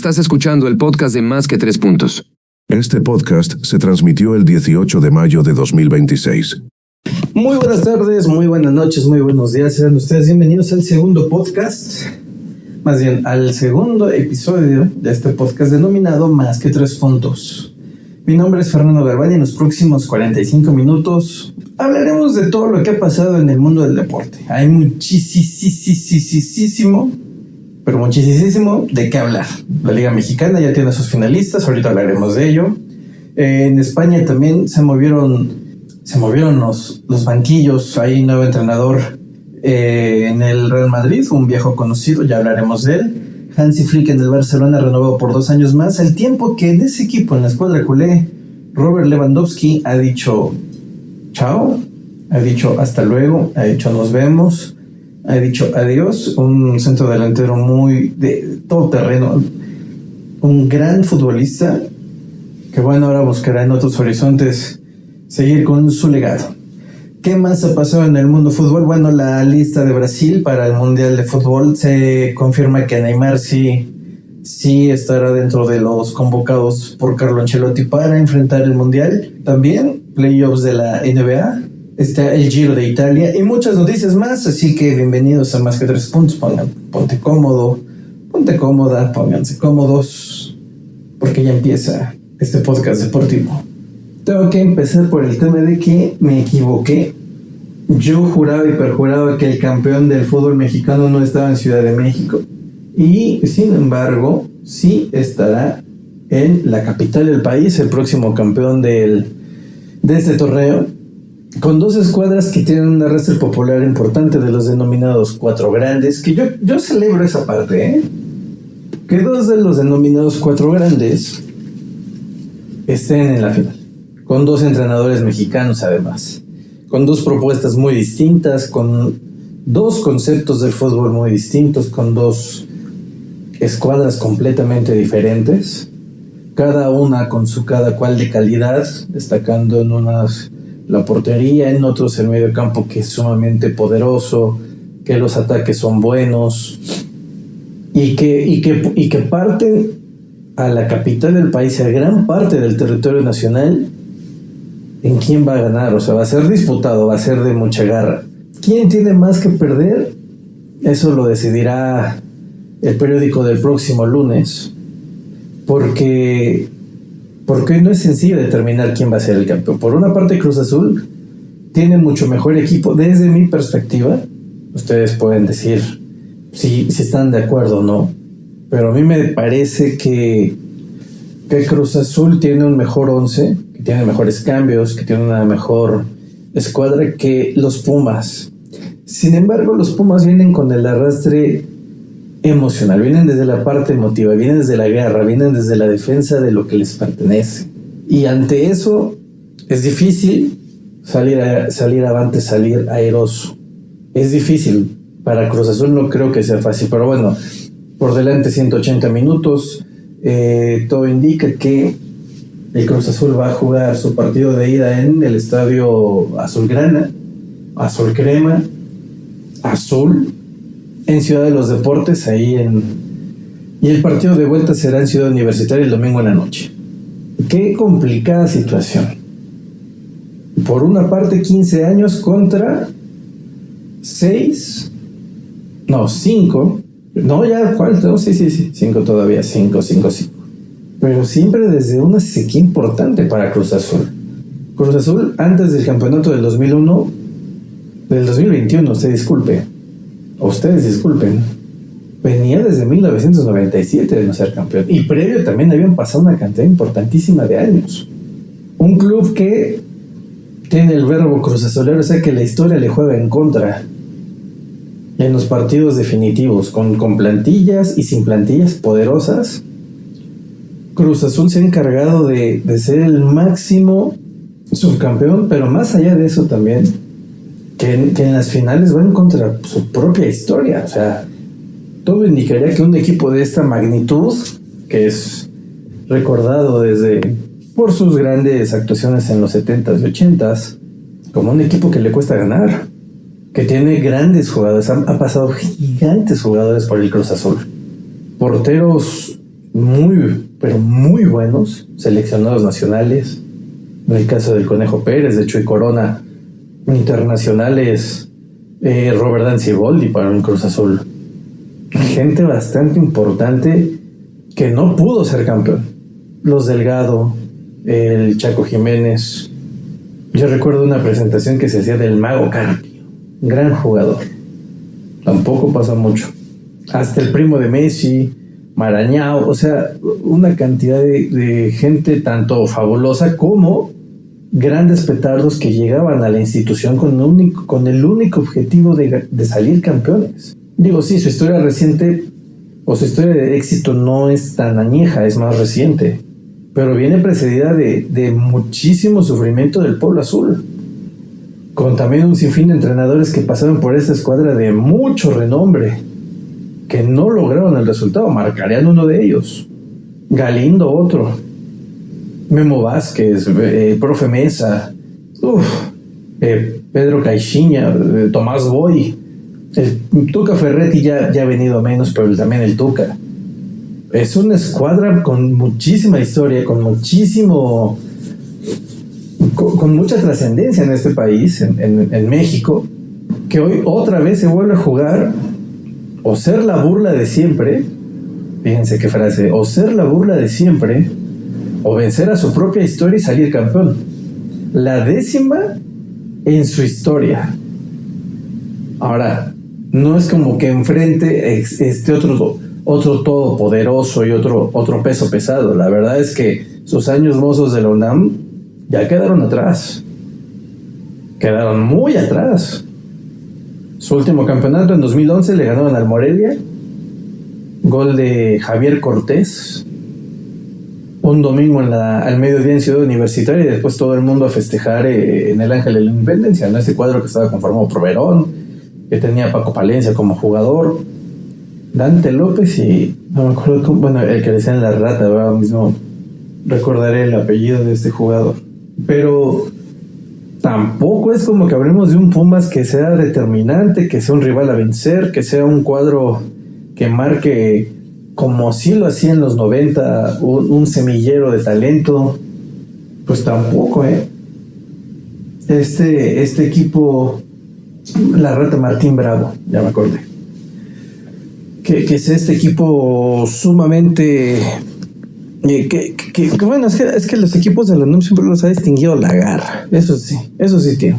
Estás escuchando el podcast de Más que 3 Puntos. Este podcast se transmitió el 18 de mayo de 2026. Muy buenas tardes, muy buenas noches, muy buenos días. Sean ustedes bienvenidos al segundo podcast, más bien al segundo episodio de este podcast denominado Más que 3 Puntos. Mi nombre es Fernando Garbán y en los próximos 45 minutos hablaremos de todo lo que ha pasado en el mundo del deporte. Hay muchísimo de qué hablar. La Liga Mexicana ya tiene a sus finalistas, ahorita hablaremos de ello. En España también se movieron los banquillos. Hay un nuevo entrenador en el Real Madrid, un viejo conocido, ya hablaremos de él. Hansi Flick en el Barcelona renovado por 2 años más, al tiempo que en ese equipo, en la escuadra culé, Robert Lewandowski ha dicho chao, ha dicho hasta luego, ha dicho nos vemos, ha dicho adiós. Un centro delantero muy de todo terreno, un gran futbolista que bueno, ahora buscará en otros horizontes seguir con su legado. ¿Qué más ha pasado en el mundo fútbol? Bueno, la lista de Brasil para el Mundial de Fútbol se confirma que Neymar sí estará dentro de los convocados por Carlo Ancelotti para enfrentar el Mundial. También playoffs de la NBA, está el Giro de Italia y muchas noticias más, así que bienvenidos a Más que 3 Puntos. Ponte cómodo, ponte cómoda, pónganse cómodos, porque ya empieza este podcast deportivo. Tengo que empezar por el tema de que me equivoqué. Yo juraba y perjuraba que el campeón del fútbol mexicano no estaba en Ciudad de México. Y sin embargo, sí estará en la capital del país, el próximo campeón de este torneo, con 2 escuadras que tienen un arrastre popular importante de los denominados 4 grandes, que yo celebro esa parte, que 2 de los denominados 4 grandes estén en la final, con 2 entrenadores mexicanos además, con 2 propuestas muy distintas, con 2 conceptos del fútbol muy distintos, con 2 escuadras completamente diferentes, cada una con su cada cual de calidad, destacando en unas la portería, en otros el medio campo que es sumamente poderoso, que los ataques son buenos y que parten a la capital del país, a gran parte del territorio nacional, en quién va a ganar. O sea, va a ser disputado, va a ser de mucha garra. ¿Quién tiene más que perder? Eso lo decidirá el periódico del próximo lunes, porque no es sencillo determinar quién va a ser el campeón. Por una parte, Cruz Azul tiene mucho mejor equipo desde mi perspectiva. Ustedes pueden decir si están de acuerdo o no, pero a mí me parece que Cruz Azul tiene un mejor 11, que tiene mejores cambios, que tiene una mejor escuadra que los Pumas. Sin embargo, los Pumas vienen con el arrastre emocional, vienen desde la parte emotiva, vienen desde la guerra, vienen desde la defensa de lo que les pertenece. Y ante eso es difícil salir avante, salir airoso. Es difícil. Para Cruz Azul no creo que sea fácil, pero bueno, por delante 180 minutos. Todo indica que el Cruz Azul va a jugar su partido de ida en el estadio Azulgrana, Azul Crema, Azul, en Ciudad de los Deportes, y el partido de vuelta será en Ciudad Universitaria el domingo en la noche. Qué complicada situación. Por una parte, 15 años contra 5. No, ya, ¿cuál? No, sí, 5 todavía, 5. Pero siempre desde una sequía importante para Cruz Azul. Cruz Azul, antes del campeonato del 2021, ustedes disculpen, venía desde 1997 de no ser campeón. Y previo también habían pasado una cantidad importantísima de años. Un club que tiene el verbo Cruz Azulero, o sea que la historia le juega en contra en los partidos definitivos, con plantillas y sin plantillas poderosas. Cruz Azul se ha encargado de ser el máximo subcampeón, pero más allá de eso también, que en las finales van contra su propia historia. O sea, todo indicaría que un equipo de esta magnitud, que es recordado por sus grandes actuaciones en los 70s y 80s, como un equipo que le cuesta ganar, que tiene grandes jugadores, ha pasado gigantes jugadores por el Cruz Azul, porteros pero muy buenos, seleccionados nacionales. En el caso del Conejo Pérez, de Chuy Corona, internacionales, Robert Danciboldi para el Cruz Azul. Gente bastante importante que no pudo ser campeón. Los Delgado, el Chaco Jiménez. Yo recuerdo una presentación que se hacía del Mago Carpio, gran jugador. Tampoco pasa mucho. Hasta el primo de Messi, Marañao, o sea, una cantidad de gente tanto fabulosa como grandes petardos que llegaban a la institución con el único objetivo de salir campeones. Digo, sí, su historia reciente o su historia de éxito no es tan añeja, es más reciente, pero viene precedida de muchísimo sufrimiento del pueblo azul, con también un sinfín de entrenadores que pasaron por esta escuadra de mucho renombre, que no lograron el resultado. Marcarían uno de ellos, Galindo otro, Memo Vázquez, Profe Mesa, Pedro Caixinha, Tomás Boy, el Tuca Ferretti ya ha venido a menos, pero también el Tuca. Es una escuadra con muchísima historia, con mucha trascendencia en este país, en México, que hoy otra vez se vuelve a jugar o ser la burla de siempre. Fíjense qué frase: o ser la burla de siempre, o vencer a su propia historia y salir campeón. La 10ª en su historia. Ahora, no es como que enfrente otro todopoderoso y otro peso pesado. La verdad es que sus años mozos de la UNAM ya quedaron atrás. Quedaron muy atrás. Su último campeonato en 2011 le ganaron al Morelia. Gol de Javier Cortés. Un domingo al mediodía en Ciudad Universitaria, y después todo el mundo a festejar en el Ángel de la Independencia, ¿no? Ese cuadro que estaba conformado por Verón, que tenía a Paco Palencia como jugador, Dante López y no me acuerdo cómo, bueno, el que le decían la rata, ahora mismo recordaré el apellido de este jugador. Pero tampoco es como que hablemos de un Pumas que sea determinante, que sea un rival a vencer, que sea un cuadro que marque, como sí lo hacía en los 90, un semillero de talento. Pues tampoco, Este equipo, la rata Martín Bravo, ya me acordé, que es este equipo sumamente que bueno, es que los equipos de la UNAM siempre los ha distinguido la garra. Eso sí tiene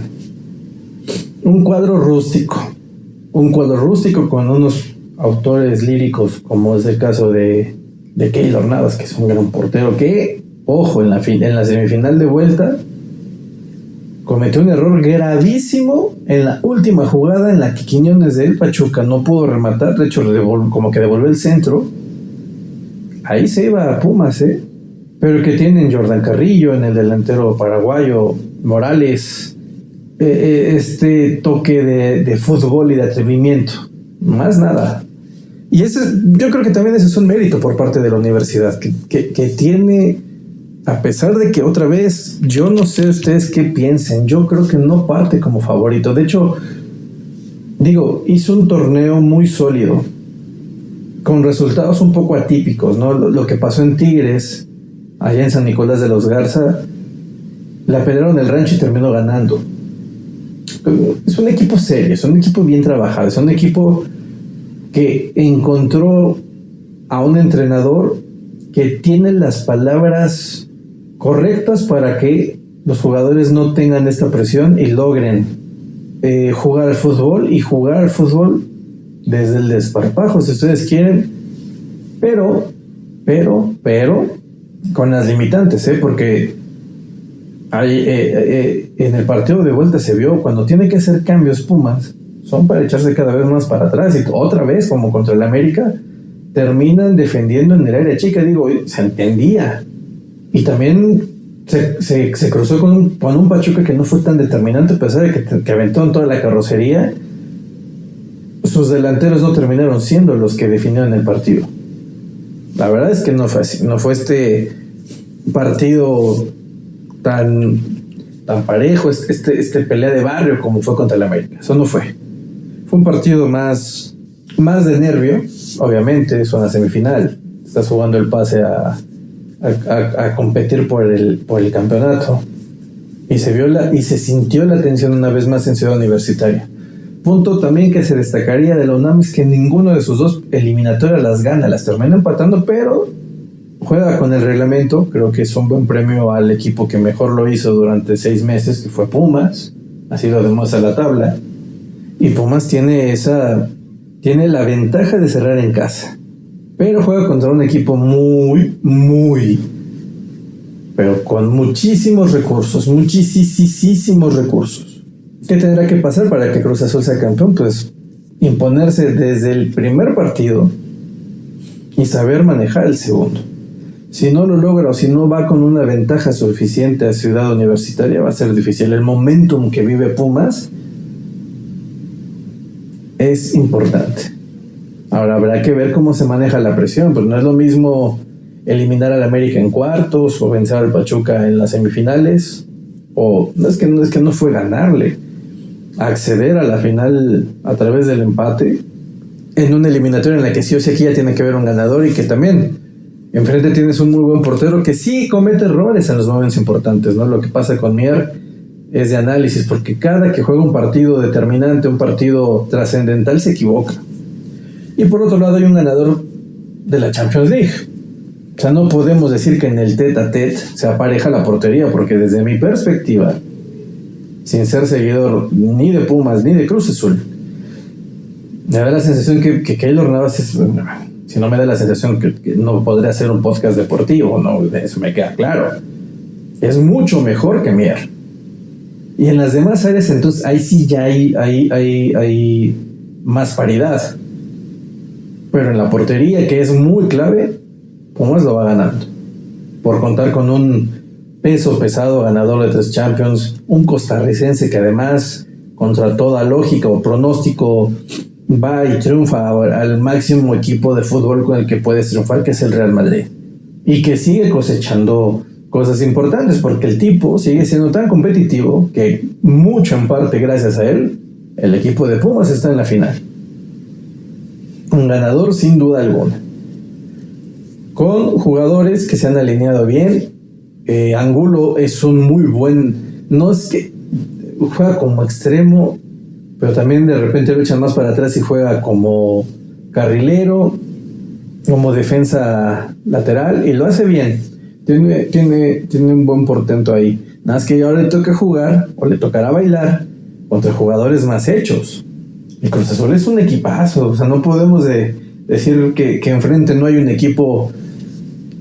un cuadro rústico con unos autores líricos, como es el caso de Keylor Navas, que es un gran portero que, ojo, en la semifinal de vuelta cometió un error gravísimo en la última jugada, en la que Quiñones del Pachuca no pudo rematar. De hecho, como que devolvió el centro. Ahí se iba a Pumas, pero que tienen Jordan Carrillo en el delantero paraguayo, Morales, este toque de fútbol y de atrevimiento, más nada. Y yo creo que también ese es un mérito por parte de la universidad, que tiene, a pesar de que otra vez, yo no sé ustedes qué piensen, yo creo que no parte como favorito. De hecho, hizo un torneo muy sólido, con resultados un poco atípicos, ¿no? Lo que pasó en Tigres, allá en San Nicolás de los Garza, la pelearon el rancho y terminó ganando. Es un equipo serio, es un equipo bien trabajado, es un equipo que encontró a un entrenador que tiene las palabras correctas para que los jugadores no tengan esta presión y logren jugar al fútbol desde el desparpajo, si ustedes quieren, pero con las limitantes, porque en el partido de vuelta se vio, cuando tiene que hacer cambios Pumas, son para echarse cada vez más para atrás, y otra vez, como contra el América, terminan defendiendo en el área chica. Se entendía, y también se cruzó con un Pachuca que no fue tan determinante, a pesar de que aventó en toda la carrocería. Sus delanteros no terminaron siendo los que definieron el partido. La verdad es que no fue así. No fue este partido tan parejo, este pelea de barrio como fue contra el América. Eso no fue. Fue un partido más de nervio. Obviamente es una semifinal. estás jugando el pase a competir por el campeonato. Y se sintió la tensión una vez más en Ciudad Universitaria. Punto también que se destacaría de la UNAM es que ninguno de sus dos eliminatorias las gana, las termina empatando, pero juega con el reglamento. Creo que es un buen premio al equipo que mejor lo hizo durante 6 meses, que fue Pumas. Así lo demuestra la tabla. Y Pumas tiene la ventaja de cerrar en casa, pero juega contra un equipo pero con muchísimos recursos, muchísimos recursos. ¿Qué tendrá que pasar para que Cruz Azul sea campeón? Pues imponerse desde el primer partido y saber manejar el segundo. Si no lo logra o si no va con una ventaja suficiente a Ciudad Universitaria, va a ser difícil. El momentum que vive Pumas es importante. Ahora habrá que ver cómo se maneja la presión, pues no es lo mismo eliminar al América en cuartos o vencer al Pachuca en las semifinales, o no es que no fue ganarle, acceder a la final a través del empate en una eliminatoria en la que sí o sí aquí ya tiene que haber un ganador y que también enfrente tienes un muy buen portero que sí comete errores en los momentos importantes, ¿no? Lo que pasa con Mier es de análisis, porque cada que juega un partido determinante, un partido trascendental, se equivoca. Y por otro lado hay un ganador de la Champions League. O sea, no podemos decir que en el tete-a-tete se apareja la portería, porque desde mi perspectiva, sin ser seguidor ni de Pumas ni de Cruz Azul, me da la sensación que Keylor Navas si no me da la sensación que no podría hacer un podcast deportivo, no, eso me queda claro. Es mucho mejor que Mier. Y en las demás áreas, entonces, ahí sí ya hay más paridad. Pero en la portería, que es muy clave, Pumas lo va ganando. Por contar con un peso pesado ganador de 3 Champions, un costarricense que además, contra toda lógica o pronóstico, va y triunfa al máximo equipo de fútbol con el que puedes triunfar, que es el Real Madrid. Y que sigue cosechando cosas importantes, porque el tipo sigue siendo tan competitivo que mucho en parte gracias a él, el equipo de Pumas está en la final. Un ganador sin duda alguna. Con jugadores que se han alineado bien. Angulo es un muy buen... No es que juega como extremo, pero también de repente lo echan más para atrás y juega como carrilero, como defensa lateral, y lo hace bien. Tiene un buen portento ahí. Nada más que ahora le toca jugar, o le tocará bailar, contra jugadores más hechos. El Cruz Azul es un equipazo. O sea, no podemos decir que enfrente no hay un equipo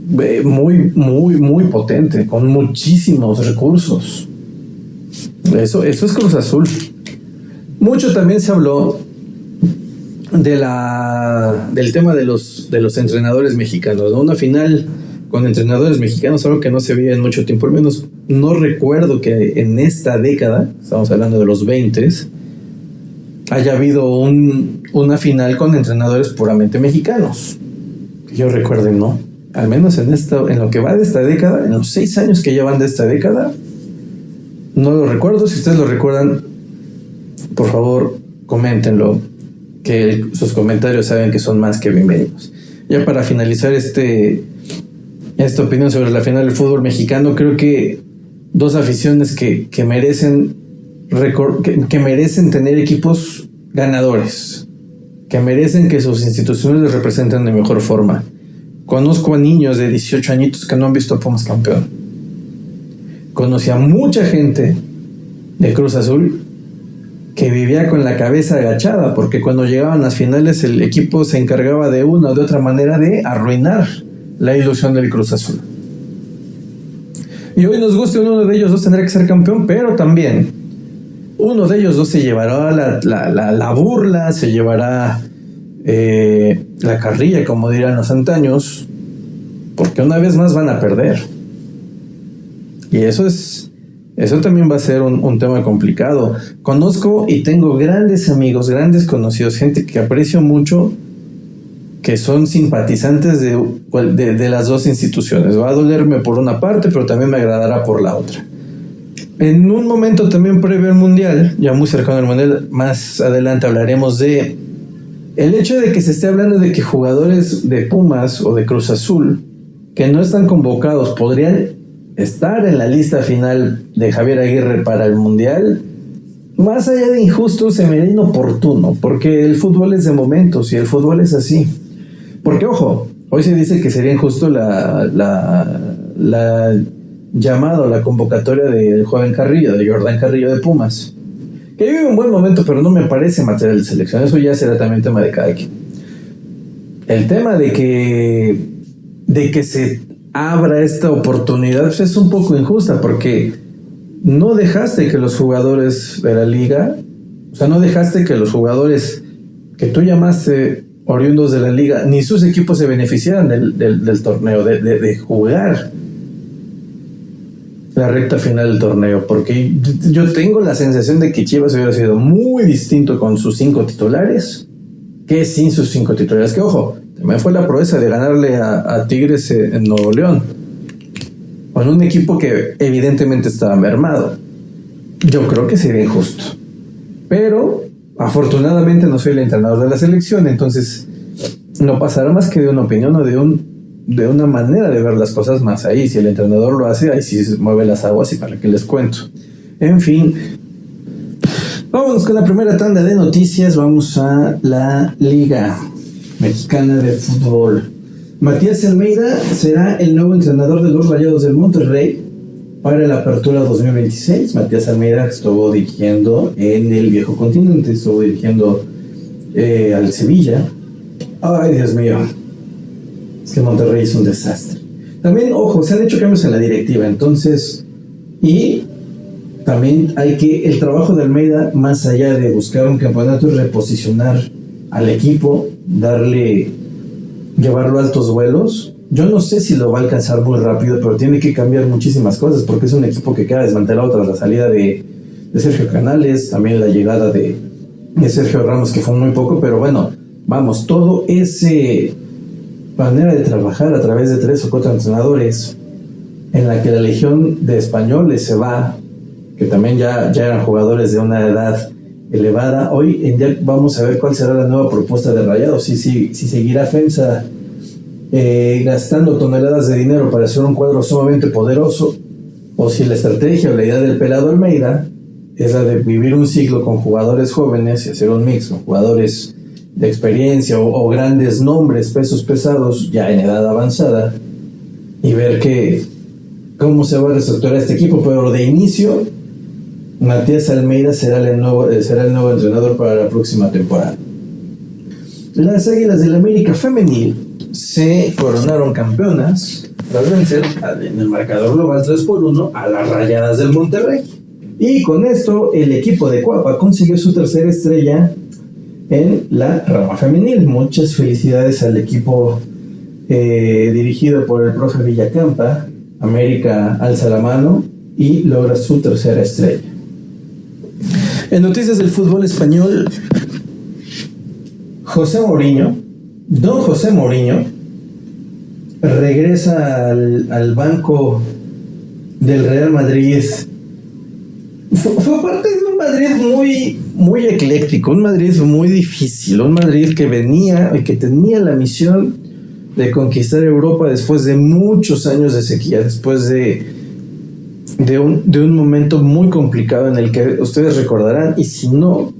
muy potente, con muchísimos recursos. Eso es Cruz Azul. Mucho también se habló del tema de los entrenadores mexicanos, ¿no? Una final con entrenadores mexicanos, algo que no se veía en mucho tiempo. Al menos no recuerdo que en esta década, estamos hablando de los 20s, haya habido una final con entrenadores puramente mexicanos. Que yo recuerde, no. Al menos en lo que va de esta década, en los 6 años que ya van de esta década, no lo recuerdo. Si ustedes lo recuerdan, por favor, coméntenlo, que sus comentarios saben que son más que bienvenidos. Ya para finalizar esta opinión sobre la final del fútbol mexicano, creo que 2 aficiones que merecen tener equipos ganadores, que merecen que sus instituciones les representen de mejor forma. Conozco a niños de 18 añitos que no han visto a Pumas campeón. Conocí a mucha gente de Cruz Azul que vivía con la cabeza agachada, porque cuando llegaban las finales el equipo se encargaba de una o de otra manera de arruinar la ilusión del Cruz Azul. Y hoy nos guste uno de ellos dos tendrá que ser campeón, pero también uno de ellos dos se llevará la burla, se llevará la carrilla, como dirán los antaños, porque una vez más van a perder. Y eso también va a ser un tema complicado. Conozco y tengo grandes amigos, grandes conocidos, gente que aprecio mucho, que son simpatizantes de las dos instituciones. Va a dolerme por una parte, pero también me agradará por la otra. En un momento también previo al Mundial, ya muy cercano al Mundial, más adelante hablaremos de El hecho de que se esté hablando de que jugadores de Pumas o de Cruz Azul que no están convocados podrían estar en la lista final de Javier Aguirre para el Mundial, más allá de injusto, se me da inoportuno, porque el fútbol es de momentos y el fútbol es así. Porque, ojo, hoy se dice que sería injusto la llamada o la convocatoria del joven Carrillo, de Jordan Carrillo de Pumas, que vive un buen momento, pero no me parece material de selección. Eso ya será también tema de cada quien. El tema de que se abra esta oportunidad pues es un poco injusta, porque no dejaste que los jugadores de la liga, o sea, no dejaste que los jugadores que tú llamaste oriundos de la liga, ni sus equipos se beneficiaran del torneo, de jugar la recta final del torneo, porque yo tengo la sensación de que Chivas hubiera sido muy distinto con sus 5 titulares que sin sus 5 titulares. Que, ojo, también fue la proeza de ganarle a Tigres en Nuevo León, con un equipo que evidentemente estaba mermado. Yo creo que sería injusto, pero afortunadamente no soy el entrenador de la selección, entonces no pasará más que de una opinión o de una manera de ver las cosas más ahí. Si el entrenador lo hace, ahí sí se mueve las aguas y para qué les cuento. En fin, vámonos con la primera tanda de noticias. Vamos a la Liga Mexicana de Fútbol. Matías Almeida será el nuevo entrenador de los Rayados del Monterrey para la apertura 2026. Matías Almeida estuvo dirigiendo en el viejo continente, estuvo dirigiendo al Sevilla. Ay, Dios mío, es que Monterrey es un desastre. También, ojo, se han hecho cambios en la directiva, entonces, y también hay que, el trabajo de Almeida, más allá de buscar un campeonato, es reposicionar al equipo, llevarlo a altos vuelos. Yo no sé si lo va a alcanzar muy rápido, pero tiene que cambiar muchísimas cosas, porque es un equipo que queda desmantelado tras la salida de Sergio Canales, también la llegada de Sergio Ramos, que fue muy poco, pero bueno, vamos, todo ese manera de trabajar a través de 3 o 4 entrenadores, en la que la legión de españoles se va, que también ya eran jugadores de una edad elevada. Hoy en día vamos a ver cuál será la nueva propuesta de Rayados, si seguirá FEMSA gastando toneladas de dinero para hacer un cuadro sumamente poderoso, o si la estrategia o la idea del pelado Almeida es la de vivir un ciclo con jugadores jóvenes y hacer un mix con jugadores de experiencia o grandes nombres, pesos pesados ya en edad avanzada, y ver cómo se va a reestructurar este equipo. Pero de inicio, Matías Almeida será el nuevo entrenador para la próxima temporada. Las Águilas del América Femenil se coronaron campeonas tras vencer en el marcador global 3-1 a las Rayadas del Monterrey, y con esto el equipo de Cuapa consiguió su tercera estrella en la rama femenil. Muchas felicidades al equipo dirigido por el profe Villacampa. América alza la mano y logra su tercera estrella. En noticias del fútbol español, Don José Mourinho regresa al banco del Real Madrid. Fue parte de un Madrid muy, muy ecléctico, un Madrid muy difícil, un Madrid que venía y que tenía la misión de conquistar Europa después de muchos años de sequía, después de un momento muy complicado en el que ustedes recordarán, y si no,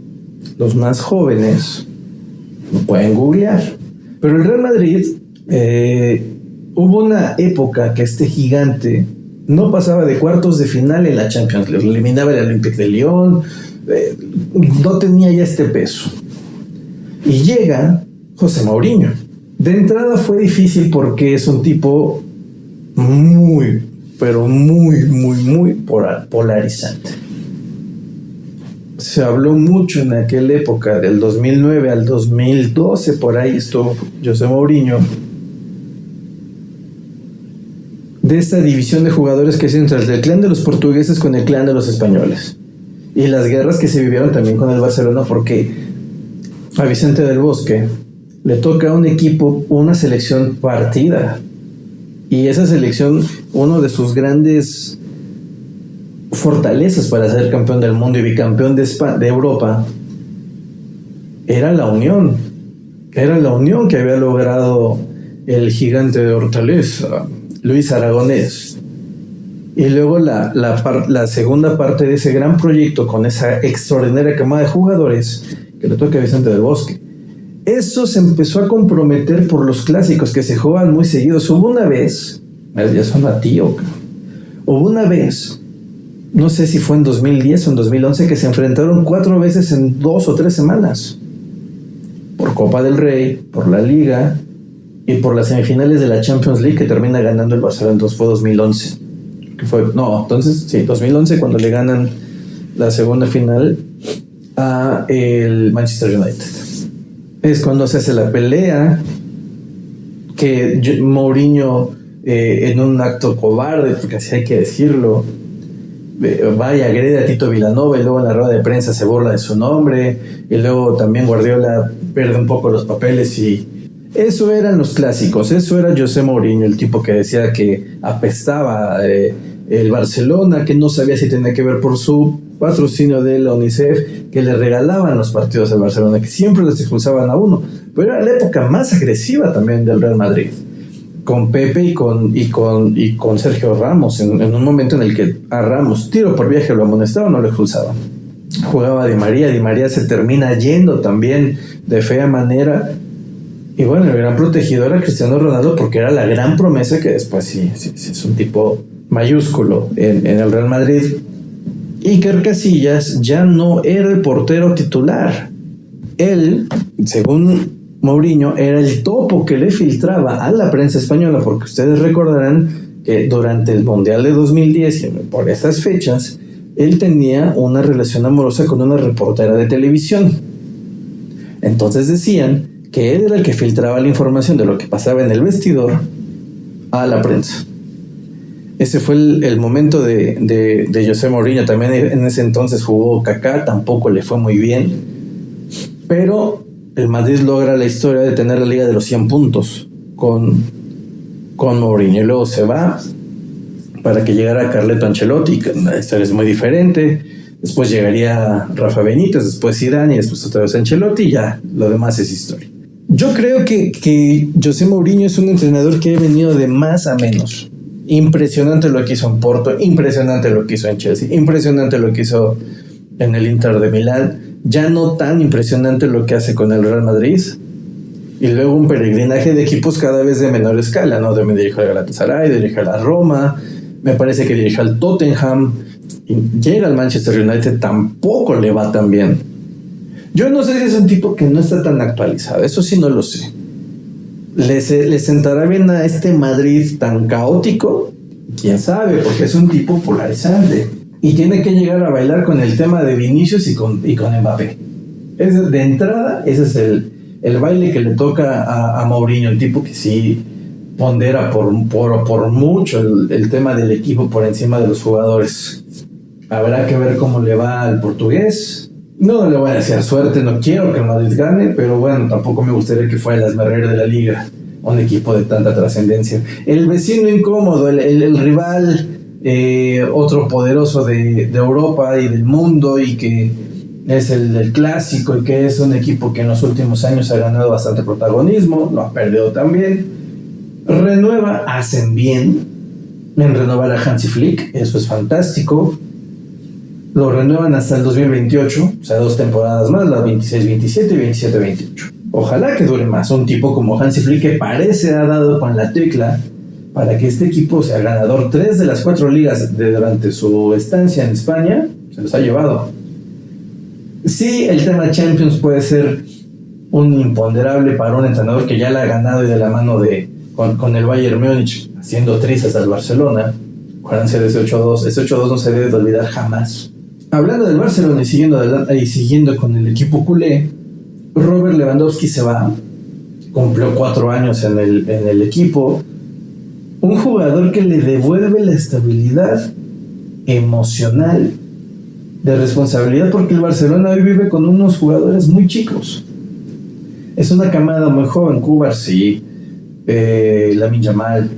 los más jóvenes lo pueden googlear. Pero el Real Madrid, hubo una época que este gigante no pasaba de cuartos de final en la Champions League, eliminaba el Olympique de Lyon, no tenía ya este peso. Y llega José Mourinho. De entrada fue difícil porque es un tipo muy, pero muy, muy, muy polarizante. Se habló mucho en aquella época, del 2009 al 2012, por ahí estuvo José Mourinho, de esta división de jugadores que es entre el clan de los portugueses con el clan de los españoles, y las guerras que se vivieron también con el Barcelona, porque a Vicente del Bosque le toca a un equipo, una selección partida, y esa selección, uno de sus grandes fortalezas para ser campeón del mundo y bicampeón de Europa, era la unión. era la unión que había logrado el gigante de Hortaleza, Luis Aragonés. Y luego la segunda parte de ese gran proyecto, con esa extraordinaria camada de jugadores que le toca a Vicente del Bosque. Eso se empezó a comprometer por los clásicos que se jugaban muy seguidos. Hubo una vez, ya suena tío, hubo una vez, no sé si fue en 2010 o en 2011, que se enfrentaron 4 veces en 2 o 3 semanas. Por Copa del Rey, por la Liga y por las semifinales de la Champions League, que termina ganando el Barcelona. Entonces fue 2011. Sí, 2011, cuando le ganan la segunda final a el Manchester United. Es cuando se hace la pelea que Mourinho, en un acto cobarde, porque así hay que decirlo, va y agrede a Tito Vilanova, y luego en la rueda de prensa se burla de su nombre, y luego también Guardiola pierde un poco los papeles. Y eso eran los clásicos. Eso era José Mourinho, el tipo que decía que apestaba el Barcelona, que no sabía si tenía que ver por su patrocinio de la UNICEF, que le regalaban los partidos al Barcelona, que siempre les expulsaban a uno. Pero era la época más agresiva también del Real Madrid, con Pepe y con Sergio Ramos, en un momento en el que a Ramos, tiro por viaje, lo amonestaban o lo expulsaban. Jugaba Di María se termina yendo también de fea manera. Y bueno, el gran protegido era Cristiano Ronaldo, porque era la gran promesa, que después sí es un tipo mayúsculo en el Real Madrid. Iker Casillas ya no era el portero titular. Él, según Mourinho, era el topo que le filtraba a la prensa española, porque ustedes recordarán que durante el Mundial de 2010, por esas fechas, él tenía una relación amorosa con una reportera de televisión. Entonces decían que él era el que filtraba la información de lo que pasaba en el vestidor a la prensa. Ese fue el momento de José Mourinho. También en ese entonces jugó Kaká, tampoco le fue muy bien, pero el Madrid logra la historia de tener la Liga de los 100 puntos con Mourinho, y luego se va para que llegara Carleto Ancelotti. La historia es muy diferente. Después llegaría Rafa Benítez, después Zidane, y después otra vez Ancelotti, y ya lo demás es historia. Yo creo que José Mourinho es un entrenador que ha venido de más a menos. Impresionante lo que hizo en Porto, impresionante lo que hizo en Chelsea, impresionante lo que hizo en el Inter de Milán, ya no tan impresionante lo que hace con el Real Madrid, y luego un peregrinaje de equipos cada vez de menor escala, ¿no? Me dirijo al Galatasaray, dirijo a la Roma, me parece que dirige al Tottenham, y llega al Manchester United, tampoco le va tan bien. Yo no sé si es un tipo que no está tan actualizado, eso sí no lo sé. ¿Le sentará bien a este Madrid tan caótico? ¿Quién sabe? Porque es un tipo polarizante. Y tiene que llegar a bailar con el tema de Vinicius y con Mbappé. De entrada, ese es el baile que le toca a Mourinho. El tipo que sí pondera por mucho el tema del equipo por encima de los jugadores. Habrá que ver cómo le va al portugués. No le voy a desear suerte, no quiero que el Madrid gane, pero bueno, tampoco me gustaría que fuera el hazmerreír de la liga, un equipo de tanta trascendencia. El vecino incómodo, el rival, otro poderoso de Europa y del mundo, y que es el clásico, y que es un equipo que en los últimos años ha ganado bastante protagonismo, lo ha perdido también. Renueva, hacen bien en renovar a Hansi Flick, eso es fantástico. Lo renuevan hasta el 2028, o sea, 2 temporadas más, la 26-27 y 27-28. Ojalá que dure más. Un tipo como Hansi Flick, que parece ha dado con la tecla para que este equipo sea ganador. 3 de las 4 ligas durante su estancia en España se los ha llevado. Sí, el tema Champions puede ser un imponderable para un entrenador que ya la ha ganado, y de la mano con el Bayern Múnich, haciendo trizas al Barcelona. Acuérdense de ese 8-2. Ese 8-2 no se debe de olvidar jamás. Hablando del Barcelona y siguiendo con el equipo culé, Robert Lewandowski se va. Cumplió 4 años en el equipo. Un jugador que le devuelve la estabilidad emocional, de responsabilidad, porque el Barcelona hoy vive con unos jugadores muy chicos. Es una camada muy joven. Cubar, sí. Lamine Yamal,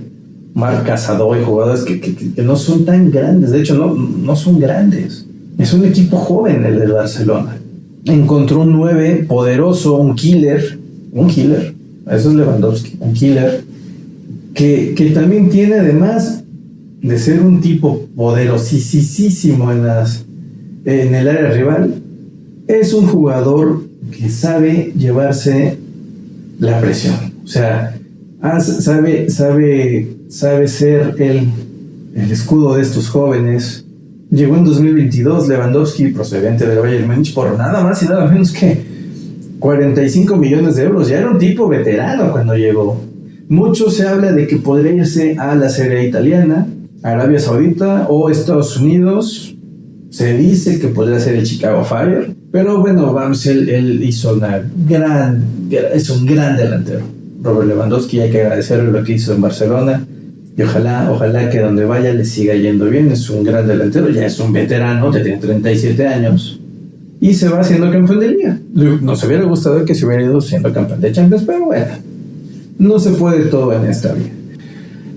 Marc Casador, jugadores que no son tan grandes. De hecho, no son grandes. Es un equipo joven el del Barcelona. Encontró un 9 poderoso, un killer, un killer. Eso es Lewandowski, un killer que también tiene, además de ser un tipo poderosísimo en el área rival, es un jugador que sabe llevarse la presión. O sea, sabe ser el escudo de estos jóvenes. Llegó en 2022 Lewandowski, procedente del Bayern Múnich, por nada más y nada menos que 45 millones de euros. Ya era un tipo veterano cuando llegó. Mucho se habla de que podría irse a la Serie A italiana, Arabia Saudita o Estados Unidos. Se dice que podría ser el Chicago Fire, pero bueno, vamos, él hizo es un gran delantero. Robert Lewandowski, hay que agradecerle lo que hizo en Barcelona y ojalá que donde vaya le siga yendo bien. Es un gran delantero, ya es un veterano, ya tiene 37 años y se va haciendo campeón de liga. Nos hubiera gustado que se hubiera ido siendo campeón de Champions, pero bueno, no se puede todo en esta vida.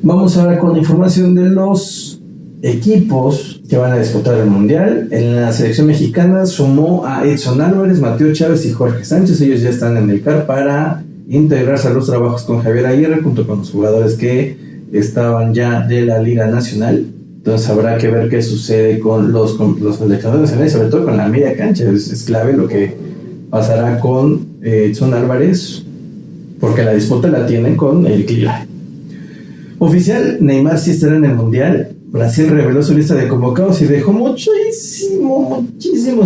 Vamos ahora con la información de los equipos que van a disputar el Mundial. En la selección mexicana sumó a Edson Álvarez, Mateo Chávez y Jorge Sánchez. Ellos ya están en el CAR para integrarse a los trabajos con Javier Aguirre, junto con los jugadores que estaban ya de la Liga Nacional. Entonces habrá que ver qué sucede con los seleccionadores nacionales, sobre todo con la media cancha. Es clave lo que pasará con Edson Álvarez, porque la disputa la tienen con el Lille. Oficial, Neymar sí estará en el Mundial. Brasil reveló su lista de convocados y dejó muchísimo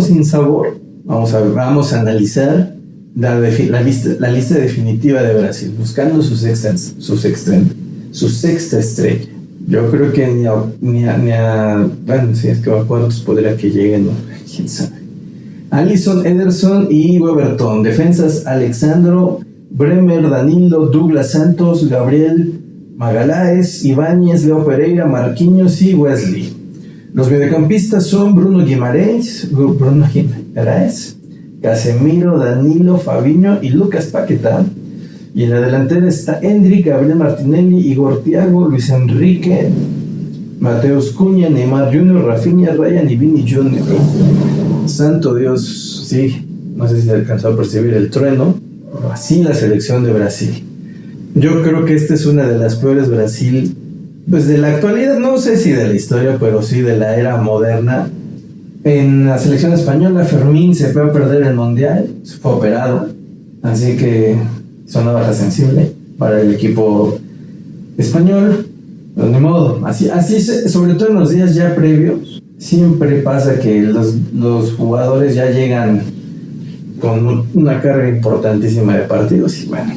sin sabor. Vamos a analizar la lista definitiva de Brasil, buscando su sexta estrella. Yo creo que ni a bueno, si es que a cuántos podría que lleguen, ¿no? Quién sabe. Alisson, Ederson y Weberton. Defensas: Alexandro, Bremer, Danilo, Douglas Santos, Gabriel Magaláes, Ibáñez, Leo Pereira, Marquinhos y Wesley. Los mediocampistas son Bruno Guimaraes, Casemiro, Danilo, Fabinho y Lucas Paquetá. Y en la delantera está Endrick, Gabriel Martinelli, Igor Thiago, Luis Enrique, Mateus Cunha, Neymar Jr., Rafinha, Ryan y Vini Jr. Santo Dios, sí, no sé si alcanzó a percibir el trueno. Así la selección de Brasil. Yo creo que esta es una de las peores Brasil, pues de la actualidad, no sé si de la historia, pero sí de la era moderna. En la selección española, Fermín se fue a perder el Mundial, se fue operado, así que es una baja sensible para el equipo español. Pero de modo, así sobre todo en los días ya previos, siempre pasa que los jugadores ya llegan con una carga importantísima de partidos y bueno.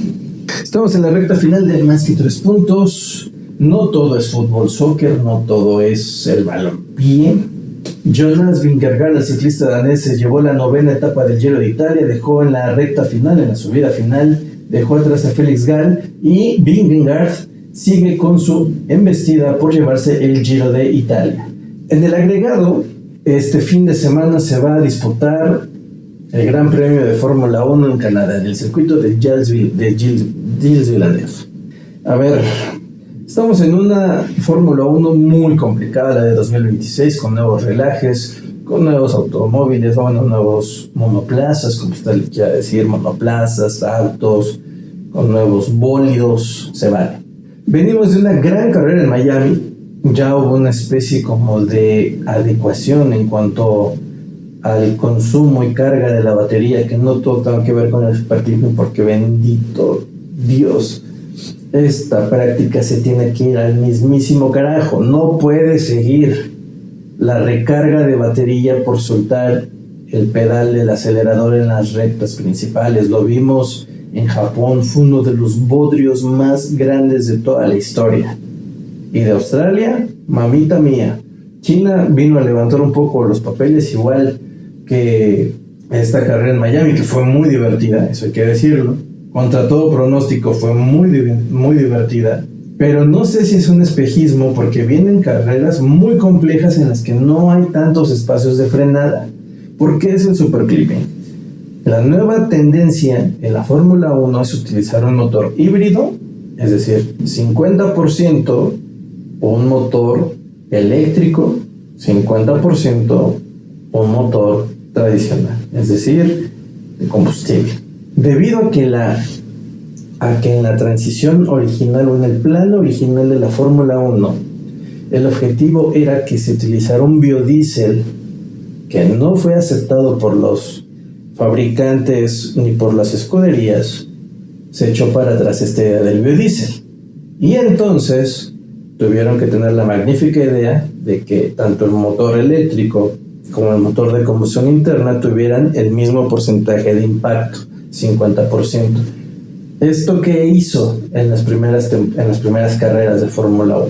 Estamos en la recta final de Más que 3 puntos. No todo es fútbol, soccer, no todo es el balompié. Jonas Vingegaard, el ciclista danés, se llevó la 9ª etapa del Giro de Italia, dejó en la recta final, en la subida final, dejó atrás a Félix Gall y Vingegaard sigue con su embestida por llevarse el Giro de Italia. En el agregado, este fin de semana se va a disputar el Gran Premio de Fórmula 1 en Canadá, en el circuito de Gilles Villeneuve. A ver, estamos en una Fórmula 1 muy complicada, la de 2026, con nuevos relajes, con nuevos automóviles, nuevos monoplazas, como usted le quiera decir, monoplazas, autos, con nuevos bólidos, se vale. Venimos de una gran carrera en Miami, ya hubo una especie como de adecuación en cuanto al consumo y carga de la batería, que no todo tiene que ver con el supertismo, porque bendito Dios, esta práctica se tiene que ir al mismísimo carajo. No puede seguir la recarga de batería por soltar el pedal del acelerador en las rectas principales. Lo vimos en Japón, fue uno de los bodrios más grandes de toda la historia. Y de Australia, mamita mía, China vino a levantar un poco los papeles, igual que esta carrera en Miami, que fue muy divertida, eso hay que decirlo. Contra todo pronóstico fue muy divertida, pero no sé si es un espejismo, porque vienen carreras muy complejas en las que no hay tantos espacios de frenada. ¿Por qué es el superclipping? La nueva tendencia en la Fórmula 1 es utilizar un motor híbrido, es decir, 50% un motor eléctrico, 50% un motor tradicional, es decir, de combustible. Debido a que la a que en la transición original o en el plan original de la Fórmula 1, el objetivo era que se utilizara un biodiesel que no fue aceptado por los fabricantes ni por las escuderías. Se echó para atrás esta idea del biodiesel. Y entonces tuvieron que tener la magnífica idea de que tanto el motor eléctrico como el motor de combustión interna tuvieran el mismo porcentaje de impacto, 50%. ¿Esto qué hizo en las primeras carreras de Fórmula 1?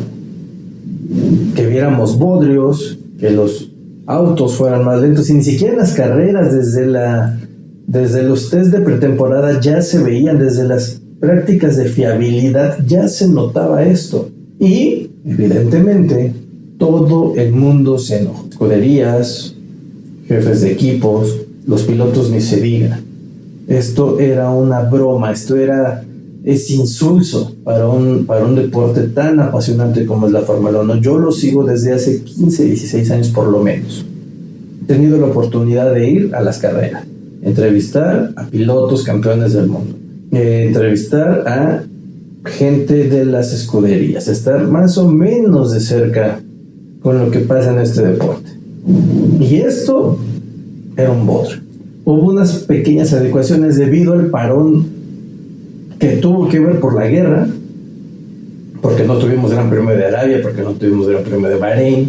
Que viéramos bodrios, que los autos fueran más lentos, y ni siquiera en las carreras, desde los test de pretemporada ya se veían, desde las prácticas de fiabilidad ya se notaba esto. Y, evidentemente, todo el mundo se enojó. Escuderías, jefes de equipos, los pilotos ni se diga. Esto era una broma, es insulso para un deporte tan apasionante como es la Fórmula 1. Yo lo sigo desde hace 15, 16 años por lo menos. He tenido la oportunidad de ir a las carreras, entrevistar a pilotos campeones del mundo, entrevistar a gente de las escuderías, estar más o menos de cerca con lo que pasa en este deporte. Y esto era un bodrio. Hubo unas pequeñas adecuaciones debido al parón que tuvo que ver por la guerra, porque no tuvimos Gran Premio de Arabia, porque no tuvimos Gran Premio de Bahrein,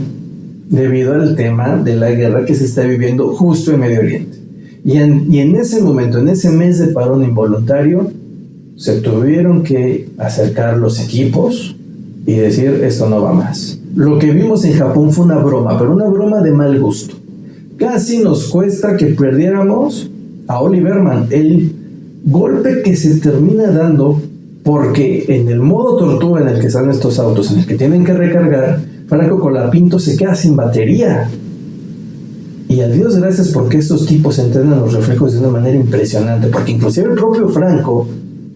debido al tema de la guerra que se está viviendo justo en Medio Oriente. Y en ese momento, en ese mes de parón involuntario, se tuvieron que acercar los equipos y decir, esto no va más. Lo que vimos en Japón fue una broma, pero una broma de mal gusto. Casi nos cuesta que perdiéramos a Oliver Mann. El golpe que se termina dando, porque en el modo tortuga en el que están estos autos, en el que tienen que recargar, Franco Colapinto se queda sin batería. Y a Dios gracias, porque estos tipos entrenan los reflejos de una manera impresionante, porque inclusive el propio Franco,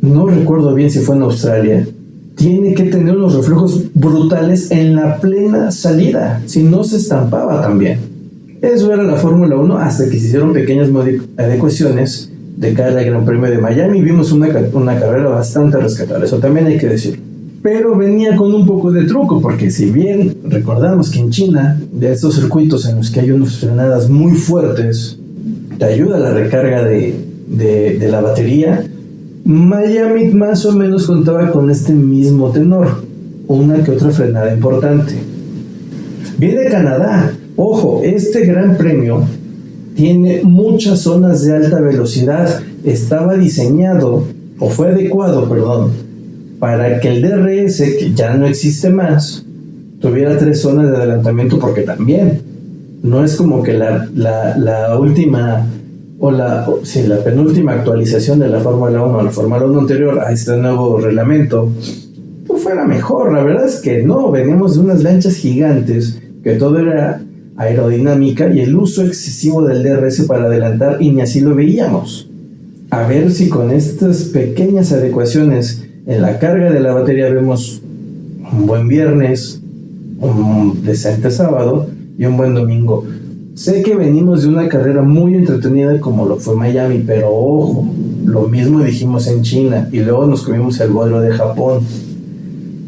no recuerdo bien si fue en Australia, tiene que tener unos reflejos brutales en la plena salida, si no se estampaba también. Eso era la Fórmula 1 hasta que se hicieron pequeñas adecuaciones de cara al Gran Premio de Miami. Vimos una carrera bastante rescatable, eso también hay que decirlo. Pero venía con un poco de truco, porque si bien recordamos que en China, de estos circuitos en los que hay unas frenadas muy fuertes, te ayuda la recarga de la batería, Miami más o menos contaba con este mismo tenor, una que otra frenada importante. Viene Canadá. Ojo, este Gran Premio tiene muchas zonas de alta velocidad. Estaba diseñado, o fue adecuado, para que el DRS, que ya no existe más, tuviera 3 zonas de adelantamiento, porque también no es como que la última la penúltima actualización de la Fórmula 1, la Fórmula 1 anterior a este nuevo reglamento, pues fuera mejor. La verdad es que no, veníamos de unas lanchas gigantes, que todo era aerodinámica y el uso excesivo del DRS para adelantar, y ni así lo veíamos. A ver si con estas pequeñas adecuaciones en la carga de la batería vemos un buen viernes, un decente sábado y un buen domingo. Sé que venimos de una carrera muy entretenida como lo fue Miami, pero ojo, lo mismo dijimos en China y luego nos comimos el bodrio de Japón.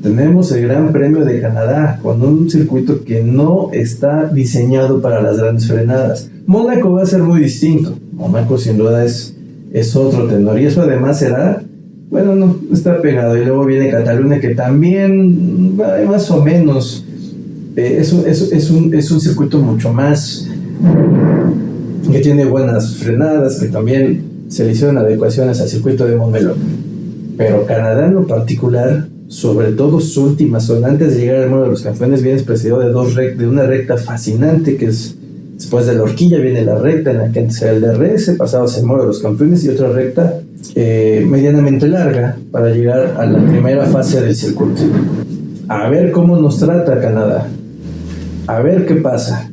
Tenemos el Gran Premio de Canadá con un circuito que no está diseñado para las grandes frenadas. Mónaco va a ser muy distinto. Mónaco sin duda es otro tenor, y eso además será, está pegado. Y luego viene Cataluña, que también más o menos es un circuito mucho más, que tiene buenas frenadas, que también se le hicieron adecuaciones al circuito de Montmeló. Pero Canadá en lo particular, sobre todo su última zona, antes de llegar al Muro de los Campeones, viene precedido de una recta fascinante, que es después de la horquilla, viene la recta en la que antes era el DRS, pasados el Muro de los Campeones, y otra recta medianamente larga para llegar a la primera fase del circuito. A ver cómo nos trata Canadá, a ver qué pasa.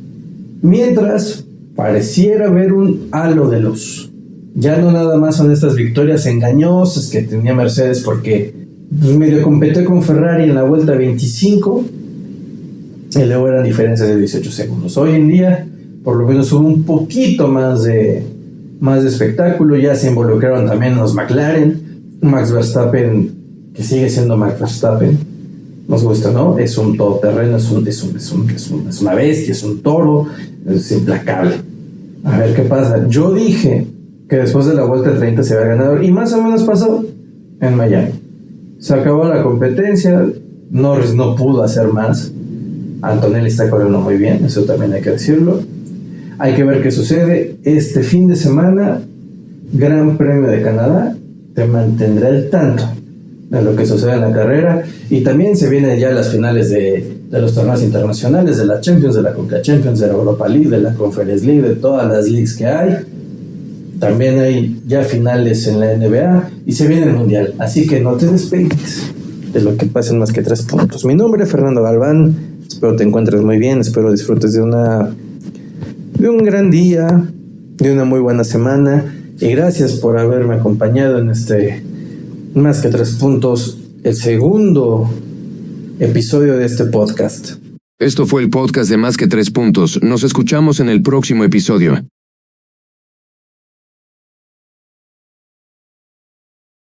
Mientras, pareciera haber un halo de luz. Ya no nada más son estas victorias engañosas que tenía Mercedes, porque medio competió con Ferrari en la vuelta 25 y luego eran diferencias de 18 segundos. Hoy en día, por lo menos, hubo un poquito más de espectáculo. Ya se involucraron también los McLaren, Max Verstappen, que sigue siendo Max Verstappen, nos gusta, ¿no? Es un todoterreno, es una bestia, es un toro, es implacable. A ver qué pasa. Yo dije que después de la vuelta 30 se va a ganador, y más o menos pasó en Miami. Se acabó la competencia, Norris no pudo hacer más. Antonelli está corriendo muy bien, eso también hay que decirlo. Hay que ver qué sucede este fin de semana. Gran Premio de Canadá, te mantendrá al tanto de lo que sucede en la carrera, y también se vienen ya las finales de los torneos internacionales, de la Champions, de la Conca Champions, de la Europa League, de la Conference League, de todas las leagues que hay. También hay ya finales en la NBA y se viene el Mundial, así que no te despegues de lo que pasa en Más que 3 Puntos. Mi nombre es Fernando Galván, espero te encuentres muy bien, espero disfrutes de un gran día, de una muy buena semana, y gracias por haberme acompañado en este Más que 3 Puntos, el segundo episodio de este podcast. Esto fue el podcast de Más que 3 Puntos. Nos escuchamos en el próximo episodio.